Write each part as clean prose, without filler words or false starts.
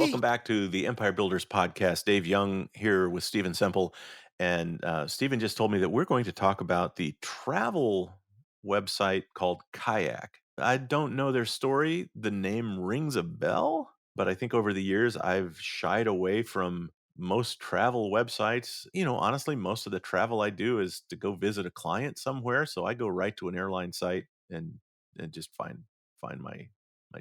Welcome back to the Empire Builders podcast. Dave Young here with Stephen Semple. And Stephen just told me that we're going to talk about the travel website called Kayak. I don't know their story. The name rings a bell, but I think over the years I've shied away from most travel websites. Honestly, most of the travel I do is to go visit a client somewhere. So I go right to an airline site and just find my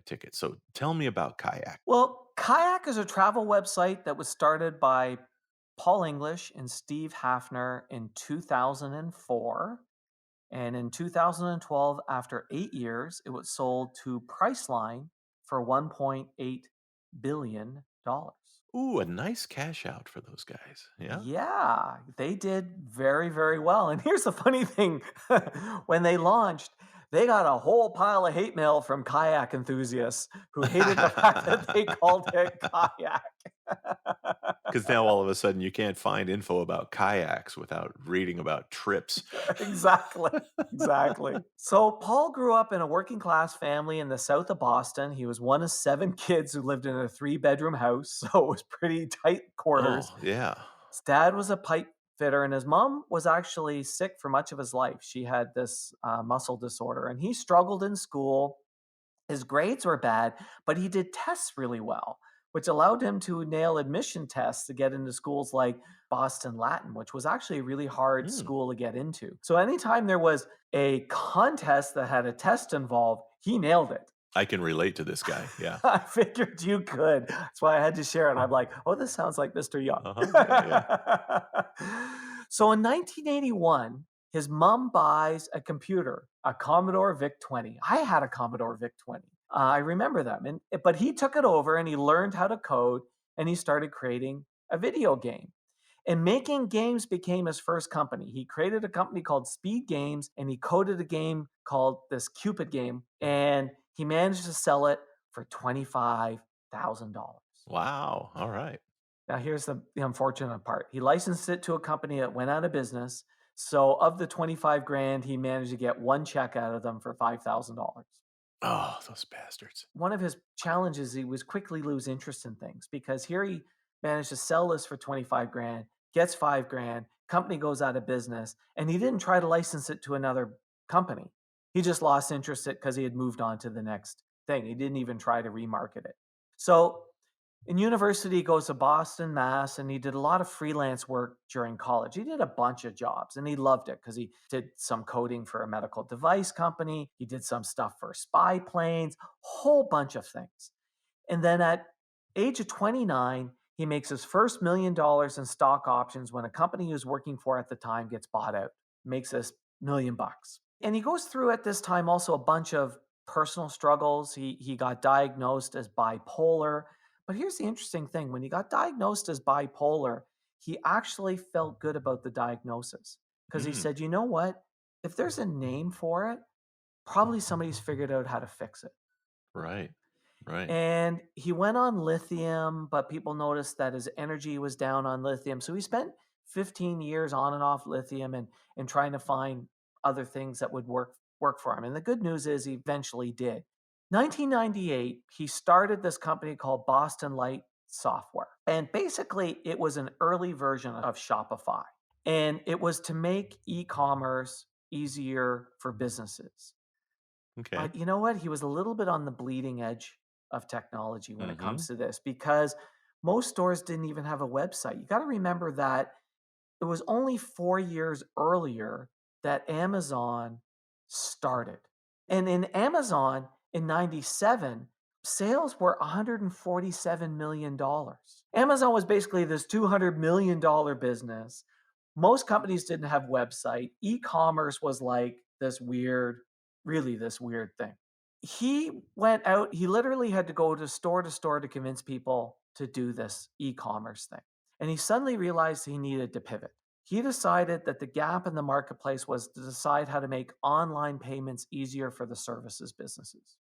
ticket. So tell me about Kayak. Well, Kayak is a travel website that was started by Paul English and Steve Hafner in 2004. And in 2012, after 8 years, it was sold to Priceline for $1.8 billion. Ooh, a nice cash out for those guys. Yeah. Yeah, they did very, very well. And here's the funny thing when they launched, they got a whole pile of hate mail from kayak enthusiasts who hated the fact that they called it kayak. Because now all of a sudden you can't find info about kayaks without reading about trips. Exactly. Exactly. So Paul grew up in a working class family in the south of Boston. He was one of seven kids who lived in a 3-bedroom house, so it was pretty tight quarters. Oh, yeah. His dad was a pipe fitter, and his mom was actually sick for much of his life. She had this muscle disorder, and he struggled in school. His grades were bad, but he did tests really well, which allowed him to nail admission tests to get into schools like Boston Latin, which was actually a really hard Mm, school to get into. So anytime there was a contest that had a test involved, he nailed it. I can relate to this guy. Yeah. I figured you could. That's why I had to share it. I'm like, oh, this sounds like Mr. Young. Uh-huh. Yeah, yeah. So in 1981, his mom buys a computer, a Commodore VIC 20. I had a Commodore VIC 20. I remember them. But he took it over and he learned how to code and he started creating a video game. And making games became his first company. He created a company called Speed Games and he coded a game called this Cupid game. And he managed to sell it for $25,000. Wow. All right. Now, here's the unfortunate part. He licensed it to a company that went out of business. So, of the 25 grand, he managed to get one check out of them for $5,000. Oh, those bastards. One of his challenges, he was quickly lose interest in things because here he managed to sell this for 25 grand, gets 5 grand, company goes out of business, and he didn't try to license it to another company. He just lost interest in it because he had moved on to the next thing. He didn't even try to remarket it. So in university, he goes to Boston, Mass, and he did a lot of freelance work during college. He did a bunch of jobs and he loved it because he did some coding for a medical device company. He did some stuff for spy planes, whole bunch of things. And then at age of 29, he makes his first $1 million in stock options when a company he was working for at the time gets bought out, makes this $1 million. And he goes through at this time also a bunch of personal struggles. He got diagnosed as bipolar. But here's the interesting thing when he got diagnosed as bipolar, he actually felt good about the diagnosis because he Mm, said, you know what? If there's a name for it, probably somebody's figured out how to fix it. right. Right. And he went on lithium, but people noticed that his energy was down on lithium. So he spent 15 years on and off lithium and trying to find other things that would work for him. And the good news is he eventually did. 1998, he started this company called Boston Light Software. And basically, it was an early version of Shopify. And it was to make e commerce easier for businesses. Okay. But you know what? He was a little bit on the bleeding edge of technology when it Mm-hmm. comes to this because most stores didn't even have a website. You got to remember that it was only 4 years earlier that Amazon started. And in Amazon in 97, sales were $147 million. Amazon was basically this $200 million business. Most companies didn't have website. E-commerce was like this weird, really this weird thing. He went out, he literally had to store to convince people to do this e-commerce thing. And he suddenly realized he needed to pivot. He decided that the gap in the marketplace was to decide how to make online payments easier for the services businesses.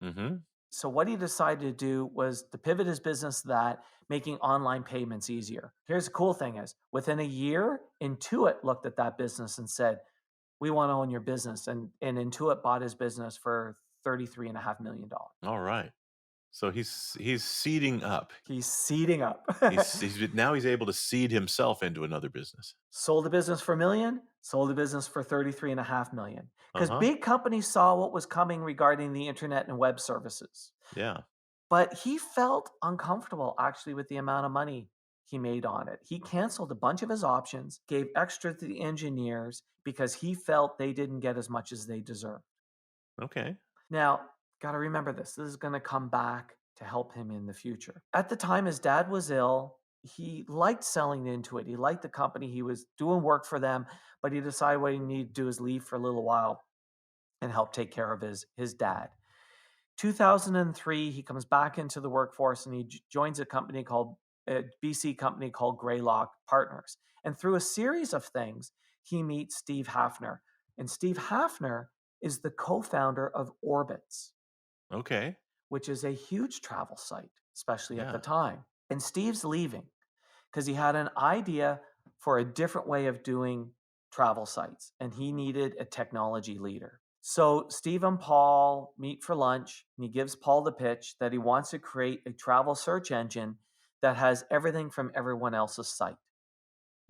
Mm-hmm. So what he decided to do was to pivot his business to that, making online payments easier. Here's the cool thing is, within a year, Intuit looked at that business and said, we want to own your business. And Intuit bought his business for $33.5 million. All right. So he's seeding up. He's seeding up. Now he's able to seed himself into another business. Sold the business for a million, sold the business for 33.5 million. Because Uh-huh. big companies saw what was coming regarding the internet and web services. Yeah. But he felt uncomfortable actually with the amount of money he made on it. He canceled a bunch of his options, gave extra to the engineers because he felt they didn't get as much as they deserved. Okay. Now, got to remember this. This is going to come back to help him in the future. At the time, his dad was ill. He liked selling into it. He liked the company. He was doing work for them, but he decided what he needed to do is leave for a little while and help take care of his dad. 2003, he comes back into the workforce and he joins a BC company called Greylock Partners. And through a series of things, he meets Steve Hafner. And Steve Hafner is the co-founder of Orbitz, Okay. which is a huge travel site, especially at the Yeah. time. And Steve's leaving because he had an idea for a different way of doing travel sites, and he needed a technology leader. So Steve and Paul meet for lunch, and he gives Paul the pitch that he wants to create a travel search engine that has everything from everyone else's site.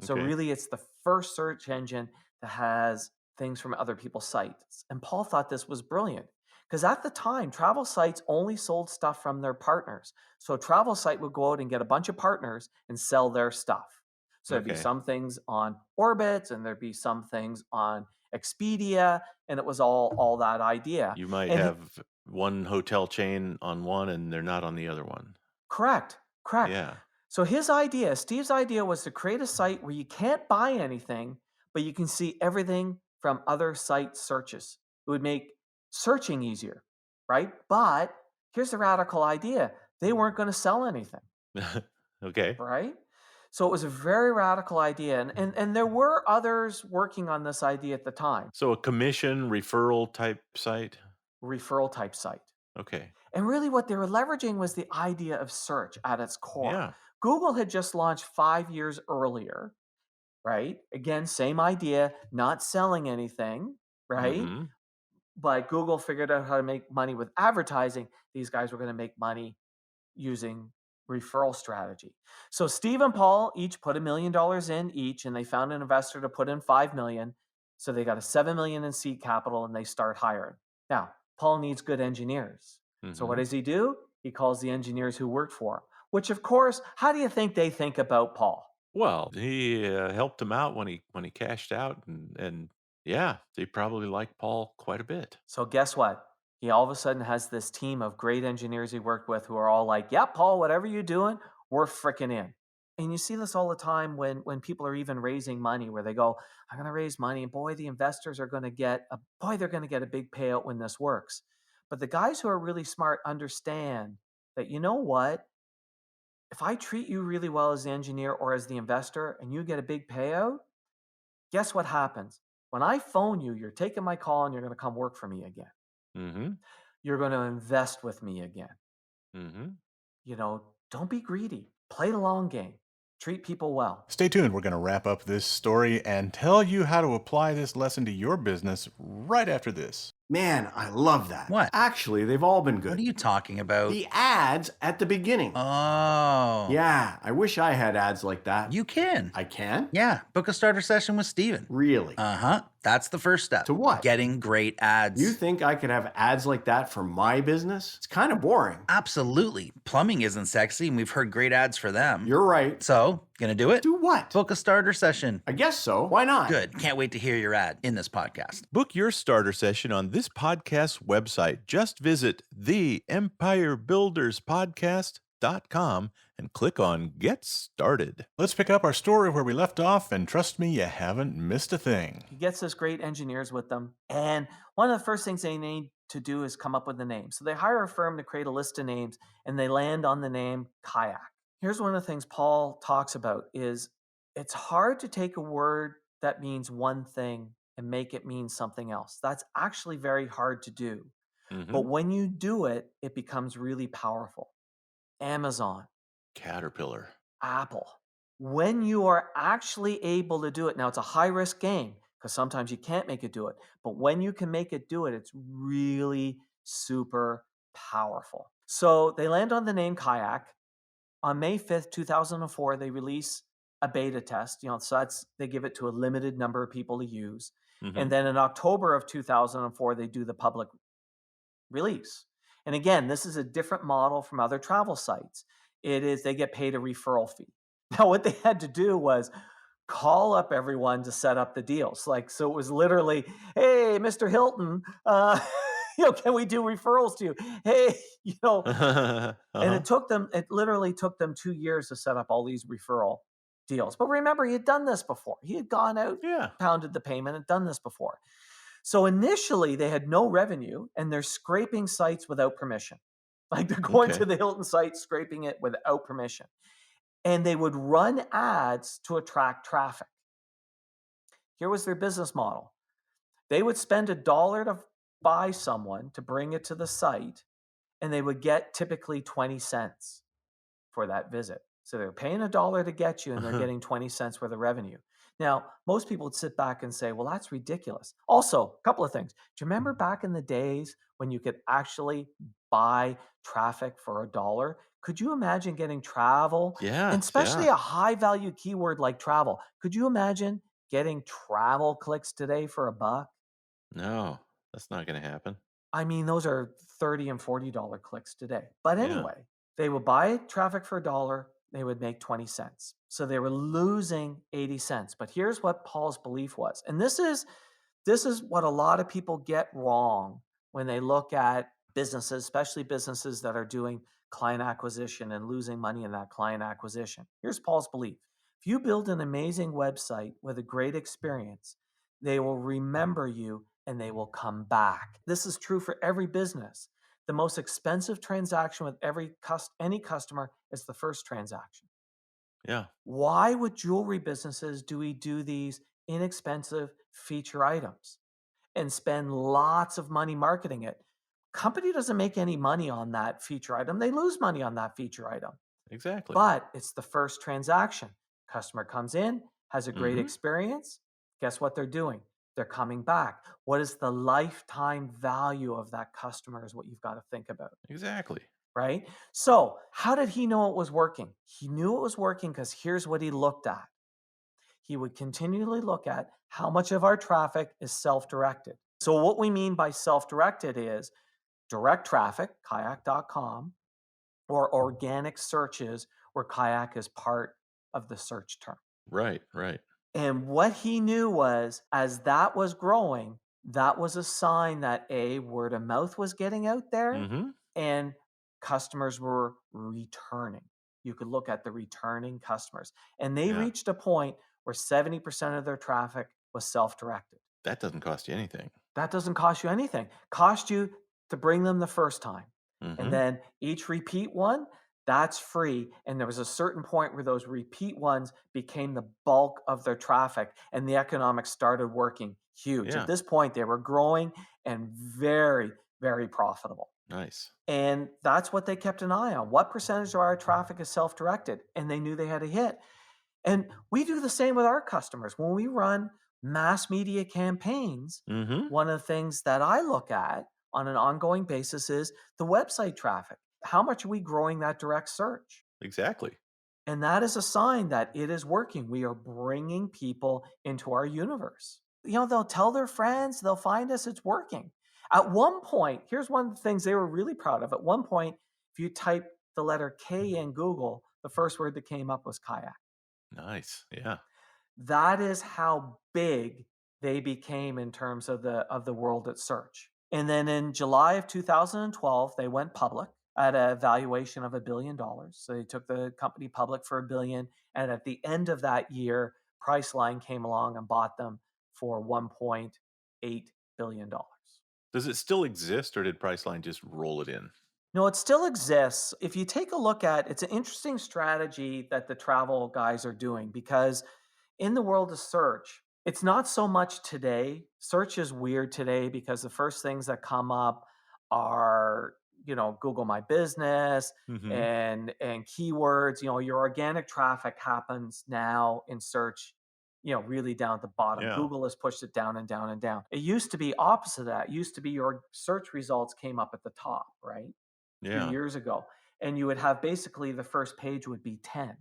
So Okay. really, it's the first search engine that has things from other people's sites. And Paul thought this was brilliant because at the time, travel sites only sold stuff from their partners. So a travel site would go out and get a bunch of partners and sell their stuff. So there'd be Okay. some things on Orbit and there'd be some things on Expedia, and it was all that idea. You might And have one hotel chain on one and they're not on the other one. correct, correct. Yeah. So Steve's idea was to create a site where you can't buy anything, but you can see everything from other site searches. It would make searching easier, right? But here's the radical idea. They weren't going to sell anything, Okay. right? So it was a very radical idea. And there were others working on this idea at the time, So a commission referral type site? referral type site. Okay. And really, what they were leveraging was the idea of search at its core. Yeah. Google had just launched 5 years earlier, right? Again, same idea, not selling anything, right? Mm-hmm. But Google figured out how to make money with advertising. These guys were going to make money using referral strategy. So Steve and Paul each put $1 million in each, and they found an investor to put in 5 million. So they got a 7 million in seed capital, and they start hiring. Now, Paul needs good engineers. So what Mm-hmm. does he do? He calls the engineers who worked for him. Which, of course, how do you think they think about Paul? Well, he helped him out when he cashed out, and yeah, they probably liked Paul quite a bit. So guess what? He all of a sudden has this team of great engineers he worked with who are all like, "Yeah, Paul, whatever you're doing, we're freaking in." And you see this all the time when people are even raising money, where they go, "I'm going to raise money, and boy, the investors are going to get a boy, they're going to get a big payout when this works." But the guys who are really smart understand that you know what? If I treat you really well as the engineer or as the investor, and you get a big payout, guess what happens? When I phone you, you're taking my call and you're going to come work for me again. Mm-hmm. You're going to invest with me again. Mm-hmm. Don't be greedy. Play the long game. Treat people well. Stay tuned. We're going to wrap up this story and tell you how to apply this lesson to your business right after this. Man, I love that. What? Actually, they've all been good. What are you talking about? The ads at the beginning. Oh. Yeah, I wish I had ads like that. You can. I can? Yeah, book a starter session with Steven. Really? Uh-huh. That's the first step. To what? Getting great ads. You think I could have ads like that for my business? It's kind of boring. Absolutely. Plumbing isn't sexy, and we've heard great ads for them. You're right. So, gonna do it? Do what? Book a starter session. I guess so. Why not? Good. Can't wait to hear your ad in this podcast. Book your starter session on this podcast website. Just visit theempirebuilderspodcast.com and click on Get Started. Let's pick up our story where we left off, and trust me, you haven't missed a thing. He gets his great engineers with them. And one of the first things they need to do is come up with a name. So they hire a firm to create a list of names, and they land on the name Kayak. Here's one of the things Paul talks about is it's hard to take a word that means one thing and make it mean something else. That's actually very hard to do. Mm-hmm. But when you do it, it becomes really powerful. Amazon, Caterpillar. Apple. When you are actually able to do it, now it's a high risk game because sometimes you can't make it do it. But when you can make it do it, it's really super powerful. So they land on the name Kayak. On May 5th, 2004, they release a beta test. So they give it to a limited number of people to use. And Mhm. then in October of 2004, they do the public release. And again, this is a different model from other travel sites. It is they get paid a referral fee. Now, what they had to do was call up everyone to set up the deals. So it was literally, hey, Mr. Hilton, can we do referrals to you? Hey, and Uh-huh. it literally took them 2 years to set up all these referral deals. But remember, he had done this before. He had gone out, Yeah. pounded the payment, and done this before. So initially, they had no revenue and they're scraping sites without permission. Like they're going to Okay. the Hilton site, scraping it without permission. And they would run ads to attract traffic. Here was their business model. They would spend $1 to buy someone to bring it to the site, and they would get typically 20 cents for that visit. So they're paying $1 to get you and they're getting 20 cents worth of revenue. Now, most people would sit back and say, well, that's ridiculous. Also, a couple of things. Do you remember back in the days when you could actually buy traffic for $1? Could you imagine getting travel, and Yes, especially yeah. a high value keyword like travel? Could you imagine getting travel clicks today for $1? No, that's not gonna happen. I mean, those are $30 and $40 clicks today. But Yeah. anyway, they would buy traffic for $1, they would make 20 cents. So they were losing 80 cents. But here's what Paul's belief was. And this is what a lot of people get wrong when they look at businesses, especially businesses that are doing client acquisition and losing money in that client acquisition. Here's Paul's belief. If you build an amazing website with a great experience, they will remember you and they will come back. This is true for every business. The most expensive transaction with any customer is the first transaction. Yeah. Why would jewelry businesses do we do these inexpensive feature items and spend lots of money marketing it? Company doesn't make any money on that feature item. They lose money on that feature item. Exactly. But it's the first transaction. Customer comes in, has a great Mhm. experience. Guess what they're doing? They're coming back. What is the lifetime value of that customer is what you've got to think about, Exactly. right? So, how did he know it was working? He knew it was working because here's what he looked at. He would continually look at how much of our traffic is self-directed. So, what we mean by self-directed is direct traffic, kayak.com, or organic searches where kayak is part of the search term. Right, right. And what he knew was as that was growing, that was a sign that word of mouth was getting out there Mhm. and customers were returning. You could look at the returning customers. And they Yeah. reached a point where 70% of their traffic was self-directed. That doesn't cost you anything. That doesn't cost you anything. Cost you to bring them the first time. And Mhm. then each repeat one, that's free. And there was a certain point where those repeat ones became the bulk of their traffic and the economics started working huge. At Yeah. this point, they were growing and very, very profitable. Nice. And that's what they kept an eye on. What percentage of our traffic is self directed? And they knew they had a hit. And we do the same with our customers. When we run mass media campaigns, Mhm. one of the things that I look at on an ongoing basis is the website traffic. How much are we growing that direct search? Exactly. And that is a sign that it is working. We are bringing people into our universe. They'll tell their friends, they'll find us, it's working. At one point, here's one of the things they were really proud of. At one point, if you type the letter K in Google, the first word that came up was kayak. Nice. Yeah. That is how big they became in terms of the world at search. And then in July of 2012, they went public at a valuation of $1 billion. So they took the company public for $1 billion. And at the end of that year, Priceline came along and bought them for $1.8 billion. Does it still exist or did Priceline just roll it in? No, it still exists. If you take a look at it's an interesting strategy that the travel guys are doing because in the world of search, it's not so much today. Search is weird today because the first things that come up are, Google My Business Mhm. and keywords. Your organic traffic happens now in search, really down at the bottom. Yeah. Google has pushed it down and down and down. It used to be opposite of that. It used to be your search results came up at the top, right? few Yeah. years ago. And you would have basically the first page would be 10.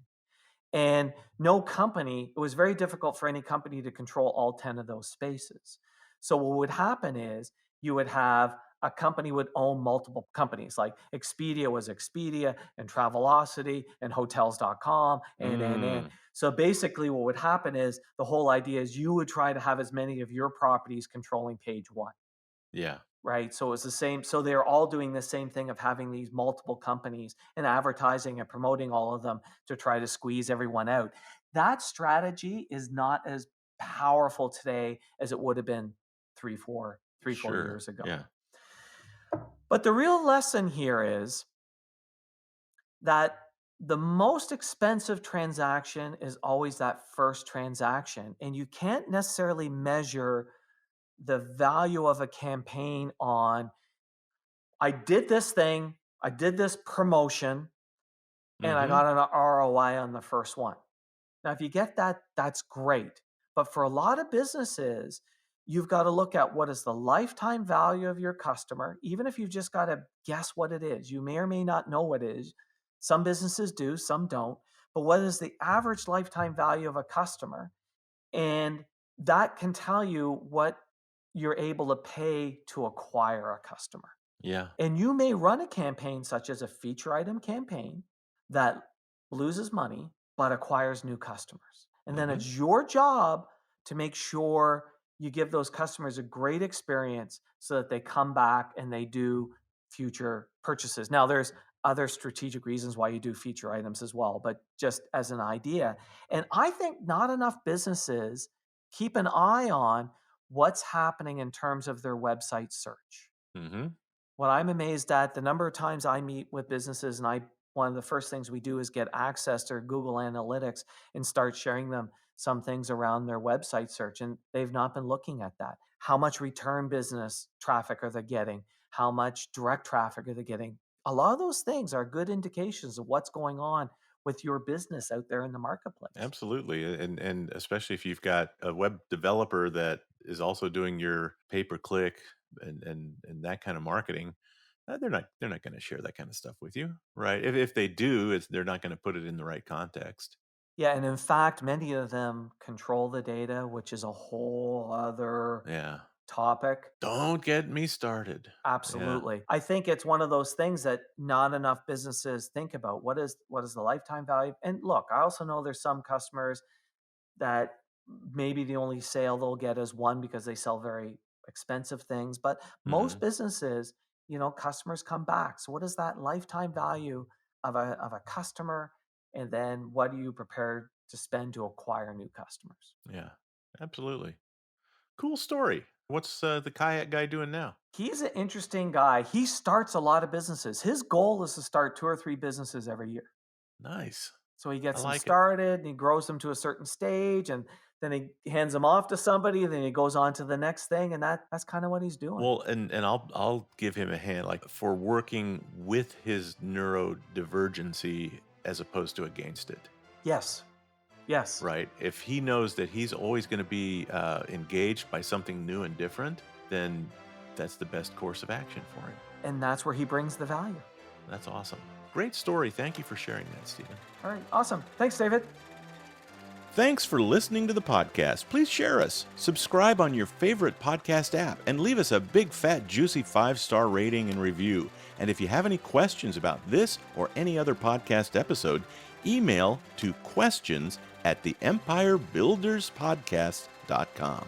And no company, it was very difficult for any company to control all 10 of those spaces. So what would happen is you would have a company would own multiple companies, like Expedia was Expedia and Travelocity and hotels.com and. Mm. So basically what would happen is the whole idea is you would try to have as many of your properties controlling page one. Yeah. Right. So it's the same. So they're all doing the same thing of having these multiple companies and advertising and promoting all of them to try to squeeze everyone out. That strategy is not as powerful today as it would have been three, four Sure. years ago. Yeah. But the real lesson here is that the most expensive transaction is always that first transaction. And you can't necessarily measure the value of a campaign on I did this thing, I did this promotion, and I Mhm. got an ROI on the first one. Now, if you get that, that's great. But for a lot of businesses, you've got to look at what is the lifetime value of your customer, even if you've just got to guess what it is. You may or may not know what it is. Some businesses do, some don't. But what is the average lifetime value of a customer? And that can tell you what you're able to pay to acquire a customer. Yeah. And you may run a campaign such as a feature item campaign that loses money but acquires new customers. And then Mhm. it's your job to make sure you give those customers a great experience so that they come back and they do future purchases. Now, there's other strategic reasons why you do feature items as well, but just as an idea. And I think not enough businesses keep an eye on what's happening in terms of their website search. Mhm. What I'm amazed at the number of times I meet with businesses and one of the first things we do is get access to Google Analytics and start sharing them some things around their website search. And they've not been looking at that. How much return business traffic are they getting? How much direct traffic are they getting? A lot of those things are good indications of what's going on with your business out there in the marketplace. Absolutely. And especially if you've got a web developer that is also doing your pay per click and that kind of marketing, they're not going to share that kind of stuff with you, right? If they do, they're not going to put it in the right context. Yeah, and in fact, many of them control the data, which is a whole other Yeah. topic. Don't get me started. Yeah. Absolutely. I think it's one of those things that not enough businesses think about. What is the lifetime value? And look, I also know there's some customers that maybe the only sale they'll get is one because they sell very expensive things, but most Mhm. businesses, customers come back. So what is that lifetime value of a customer, and then what are you prepared to spend to acquire new customers? Yeah. Absolutely. Cool story. What's the kayak guy doing now? He's an interesting guy. He starts a lot of businesses. His goal is to start 2 or 3 businesses every year. Nice. So he I gets them like it. started and he grows them to a certain stage, and then he hands them off to somebody, and then he goes on to the next thing, and that's kind of what he's doing. Well, and I'll give him a hand, like for working with his neurodivergency as opposed to against it, Yes. Yes. right? If he knows that he's always going to be engaged by something new and different, then that's the best course of action for him. And that's where he brings the value. That's awesome. Great story. Thank you for sharing that, Stephen. All right. Awesome. Thanks, David. Thanks for listening to the podcast. Please share us, subscribe on your favorite podcast app, and leave us a big, fat, juicy 5-star rating and review. And if you have any questions about this or any other podcast episode, email to questions@theempirebuilderspodcast.com.